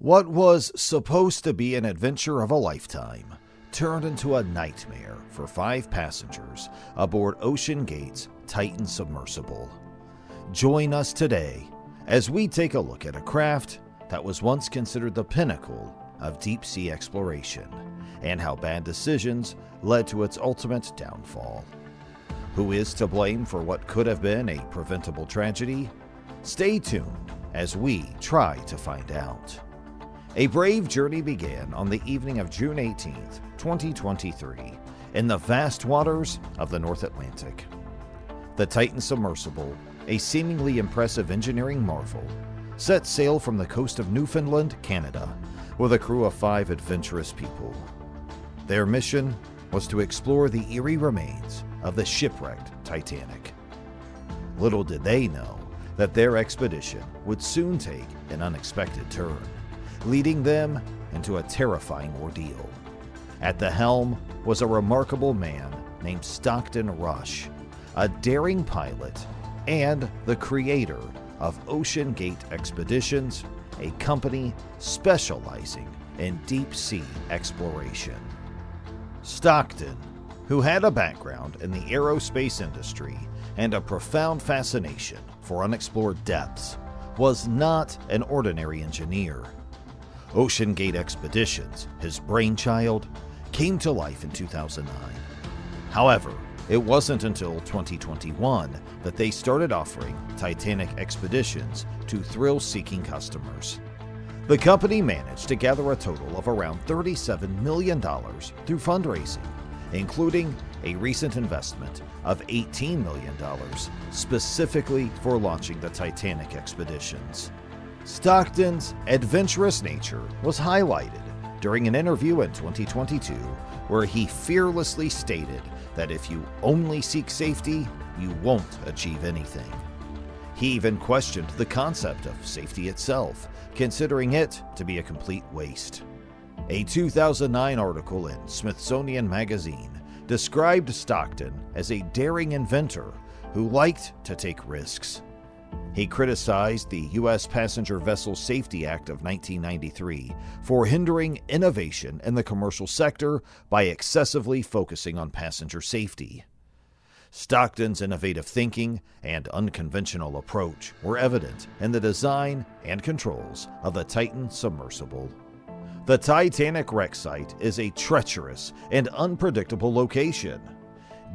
What was supposed to be an adventure of a lifetime turned into a nightmare for 5 passengers aboard OceanGate's Titan Submersible. Join us today as we take a look at a craft that was once considered the pinnacle of deep-sea exploration and how bad decisions led to its ultimate downfall. Who is to blame for what could have been a preventable tragedy? Stay tuned as we try to find out. A brave journey began on the evening of June 18, 2023, in the vast waters of the North Atlantic. The Titan Submersible, a seemingly impressive engineering marvel, set sail from the coast of Newfoundland, Canada, with a crew of 5 adventurous people. Their mission was to explore the eerie remains of the shipwrecked Titanic. Little did they know that their expedition would soon take an unexpected turn, leading them into a terrifying ordeal. At the helm was a remarkable man named Stockton Rush, a daring pilot and the creator of OceanGate Expeditions, a company specializing in deep-sea exploration. Stockton, who had a background in the aerospace industry and a profound fascination for unexplored depths, was not an ordinary engineer. OceanGate Expeditions, his brainchild, came to life in 2009. However, it wasn't until 2021 that they started offering Titanic expeditions to thrill-seeking customers. The company managed to gather a total of around $37 million through fundraising, including a recent investment of $18 million specifically for launching the Titanic expeditions. Stockton's adventurous nature was highlighted during an interview in 2022 where he fearlessly stated that if you only seek safety, you won't achieve anything. He even questioned the concept of safety itself, considering it to be a complete waste. A 2009 article in Smithsonian Magazine described Stockton as a daring inventor who liked to take risks. He criticized the U.S. Passenger Vessel Safety Act of 1993 for hindering innovation in the commercial sector by excessively focusing on passenger safety. Stockton's innovative thinking and unconventional approach were evident in the design and controls of the Titan Submersible. The Titanic wreck site is a treacherous and unpredictable location.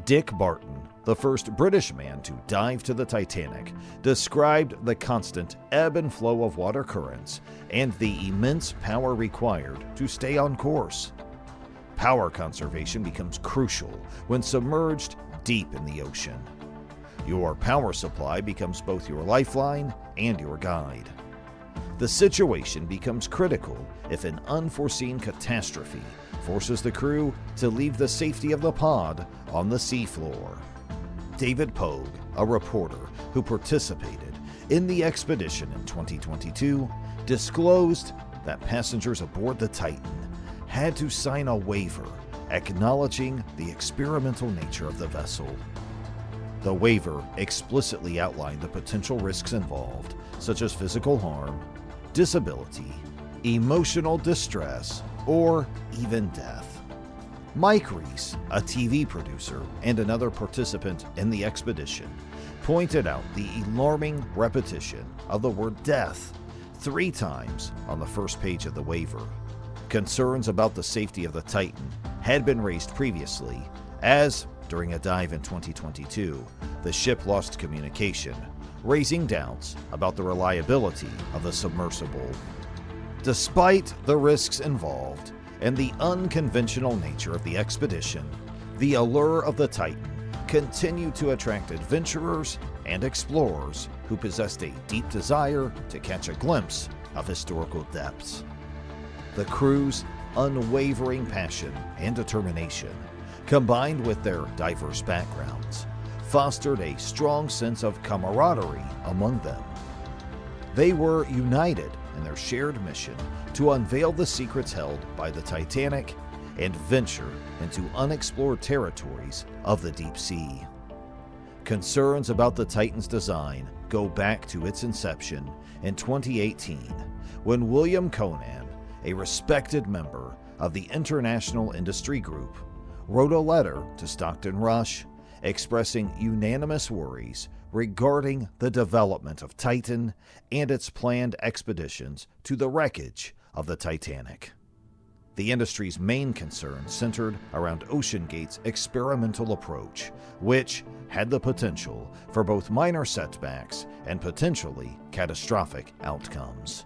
Dick Barton, the first British man to dive to the Titanic, described the constant ebb and flow of water currents and the immense power required to stay on course. Power conservation becomes crucial when submerged deep in the ocean. Your power supply becomes both your lifeline and your guide. The situation becomes critical if an unforeseen catastrophe forces the crew to leave the safety of the pod on the seafloor. David Pogue, a reporter who participated in the expedition in 2022, disclosed that passengers aboard the Titan had to sign a waiver acknowledging the experimental nature of the vessel. The waiver explicitly outlined the potential risks involved, such as physical harm, disability, emotional distress, or even death. Mike Reese, a TV producer and another participant in the expedition, pointed out the alarming repetition of the word death 3 times on the first page of the waiver. Concerns about the safety of the Titan had been raised previously, as, during a dive in 2022, the ship lost communication, raising doubts about the reliability of the submersible. Despite the risks involved and the unconventional nature of the expedition, the allure of the Titan continued to attract adventurers and explorers who possessed a deep desire to catch a glimpse of historical depths. The crew's unwavering passion and determination, combined with their diverse backgrounds, fostered a strong sense of camaraderie among them. They were united in their shared mission to unveil the secrets held by the Titanic and venture into unexplored territories of the deep sea. Concerns about the Titan's design go back to its inception in 2018, when William Conan, a respected member of the International Industry Group, wrote a letter to Stockton Rush expressing unanimous worries regarding the development of Titan and its planned expeditions to the wreckage of the Titanic. The industry's main concern centered around OceanGate's experimental approach, which had the potential for both minor setbacks and potentially catastrophic outcomes.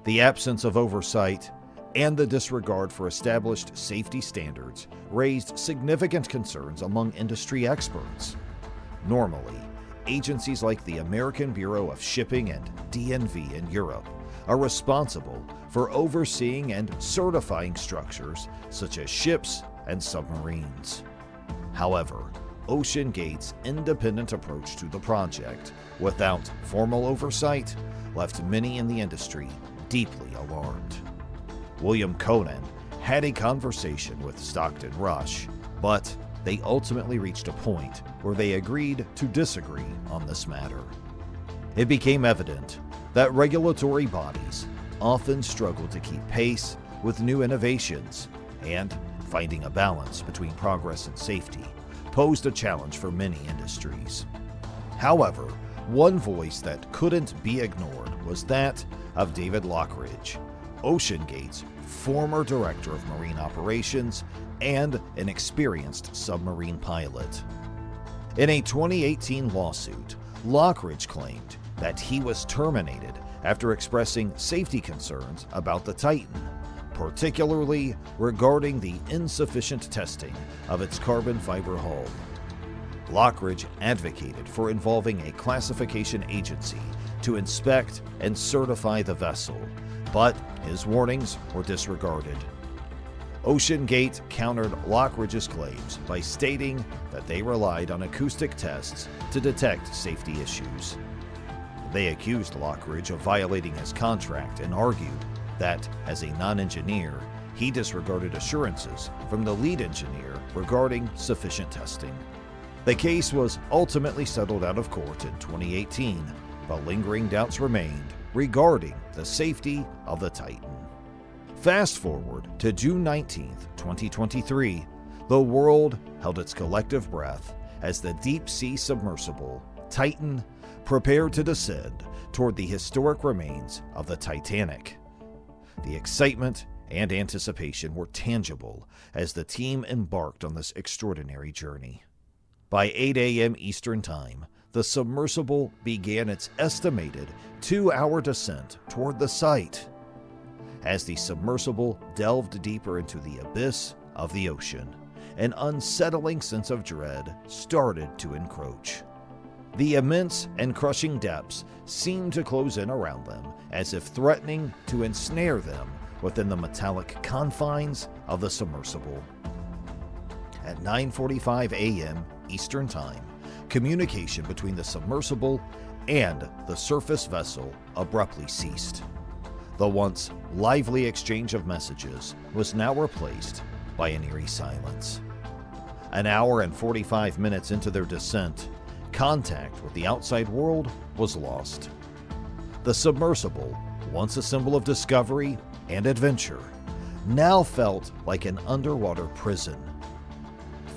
The absence of oversight and the disregard for established safety standards raised significant concerns among industry experts. Normally, agencies like the American Bureau of Shipping and DNV in Europe are responsible for overseeing and certifying structures such as ships and submarines. However, OceanGate's independent approach to the project, without formal oversight, left many in the industry deeply alarmed. William Conan had a conversation with Stockton Rush, but they ultimately reached a point where they agreed to disagree on this matter. It became evident that regulatory bodies often struggle to keep pace with new innovations, and finding a balance between progress and safety posed a challenge for many industries. However, one voice that couldn't be ignored was that of David Lockridge, OceanGate's former director of marine operations and an experienced submarine pilot. In a 2018 lawsuit, Lockridge claimed that he was terminated after expressing safety concerns about the Titan, particularly regarding the insufficient testing of its carbon fiber hull. Lockridge advocated for involving a classification agency to inspect and certify the vessel, but his warnings were disregarded. OceanGate countered Lockridge's claims by stating that they relied on acoustic tests to detect safety issues. They accused Lockridge of violating his contract and argued that, as a non-engineer, he disregarded assurances from the lead engineer regarding sufficient testing. The case was ultimately settled out of court in 2018, but lingering doubts remained regarding the safety of the Titan. Fast forward to June 19, 2023, the world held its collective breath as the deep-sea submersible, Titan, prepared to descend toward the historic remains of the Titanic. The excitement and anticipation were tangible as the team embarked on this extraordinary journey. By 8 a.m. Eastern Time, the submersible began its estimated 2-hour descent toward the site. As the submersible delved deeper into the abyss of the ocean, an unsettling sense of dread started to encroach. The immense and crushing depths seemed to close in around them, as if threatening to ensnare them within the metallic confines of the submersible. At 9:45 a.m. Eastern Time, communication between the submersible and the surface vessel abruptly ceased. The once lively exchange of messages was now replaced by an eerie silence. An hour and 45 minutes into their descent, contact with the outside world was lost. The submersible, once a symbol of discovery and adventure, now felt like an underwater prison.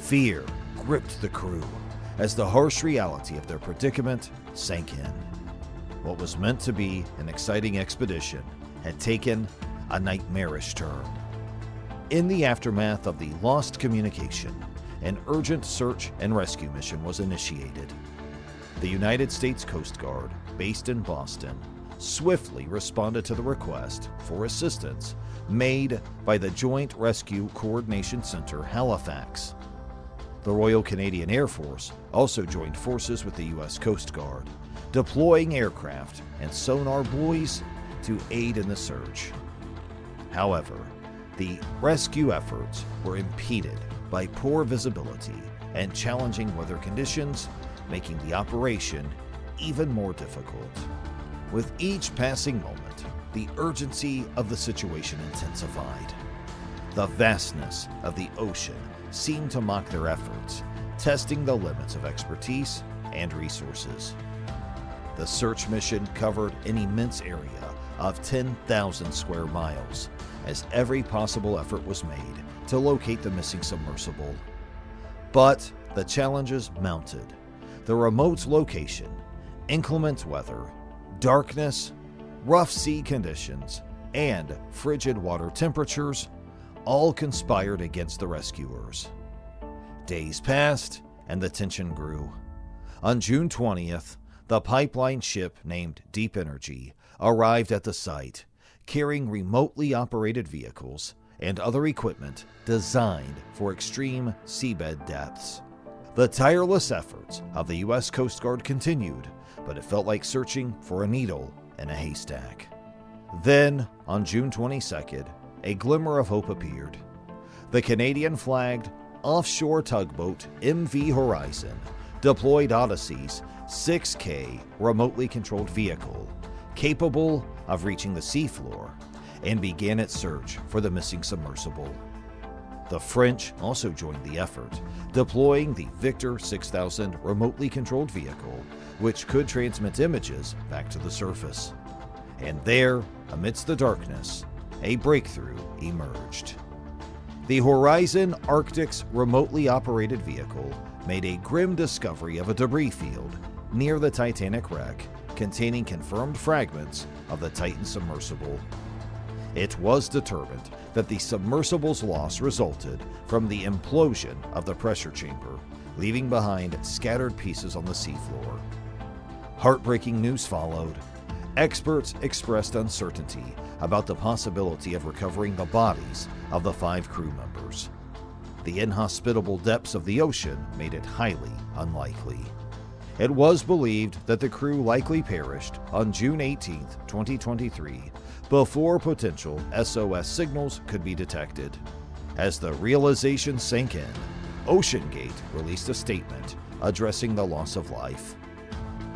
Fear gripped the crew as the harsh reality of their predicament sank in. What was meant to be an exciting expedition had taken a nightmarish turn. In the aftermath of the lost communication, an urgent search and rescue mission was initiated. The United States Coast Guard, based in Boston, swiftly responded to the request for assistance made by the Joint Rescue Coordination Center, Halifax. The Royal Canadian Air Force also joined forces with the U.S. Coast Guard, deploying aircraft and sonar buoys to aid in the search. However, the rescue efforts were impeded by poor visibility and challenging weather conditions, making the operation even more difficult. With each passing moment, the urgency of the situation intensified. The vastness of the ocean seemed to mock their efforts, testing the limits of expertise and resources. The search mission covered an immense area of 10,000 square miles, as every possible effort was made to locate the missing submersible. But the challenges mounted. The remote location, inclement weather, darkness, rough sea conditions, and frigid water temperatures all conspired against the rescuers. Days passed, and the tension grew. On June 20th, the pipeline ship named Deep Energy arrived at the site, carrying remotely operated vehicles and other equipment designed for extreme seabed depths. The tireless efforts of the U.S. Coast Guard continued, but it felt like searching for a needle in a haystack. Then, on June 22nd, a glimmer of hope appeared. The Canadian-flagged offshore tugboat MV Horizon deployed Odyssey's 6K remotely controlled vehicle, capable of reaching the seafloor, and began its search for the missing submersible. The French also joined the effort, deploying the Victor 6000 remotely controlled vehicle, which could transmit images back to the surface. And there, amidst the darkness, a breakthrough emerged. The Horizon Arctic's remotely operated vehicle made a grim discovery of a debris field near the Titanic wreck, containing confirmed fragments of the Titan Submersible. It was determined that the submersible's loss resulted from the implosion of the pressure chamber, leaving behind scattered pieces on the seafloor. Heartbreaking news followed. Experts expressed uncertainty about the possibility of recovering the bodies of the 5 crew members. The inhospitable depths of the ocean made it highly unlikely. It was believed that the crew likely perished on June 18, 2023, before potential SOS signals could be detected. As the realization sank in, OceanGate released a statement addressing the loss of life.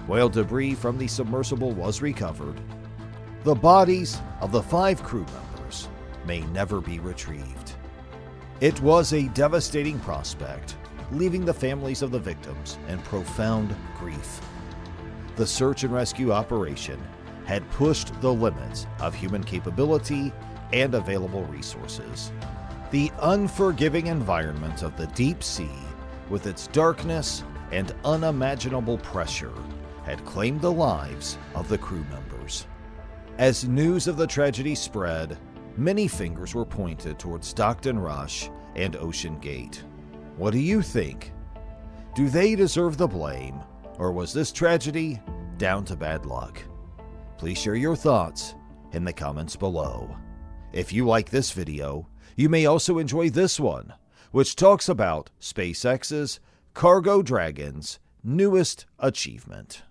While debris from the submersible was recovered, the bodies of the 5 crew members may never be retrieved. It was a devastating prospect, leaving the families of the victims in profound grief. The search and rescue operation had pushed the limits of human capability and available resources. The unforgiving environment of the deep sea, with its darkness and unimaginable pressure, had claimed the lives of the crew members. As news of the tragedy spread, many fingers were pointed toward Stockton Rush and OceanGate. What do you think? Do they deserve the blame, or was this tragedy down to bad luck? Please share your thoughts in the comments below. If you like this video, you may also enjoy this one, which talks about SpaceX's Cargo Dragon's newest achievement.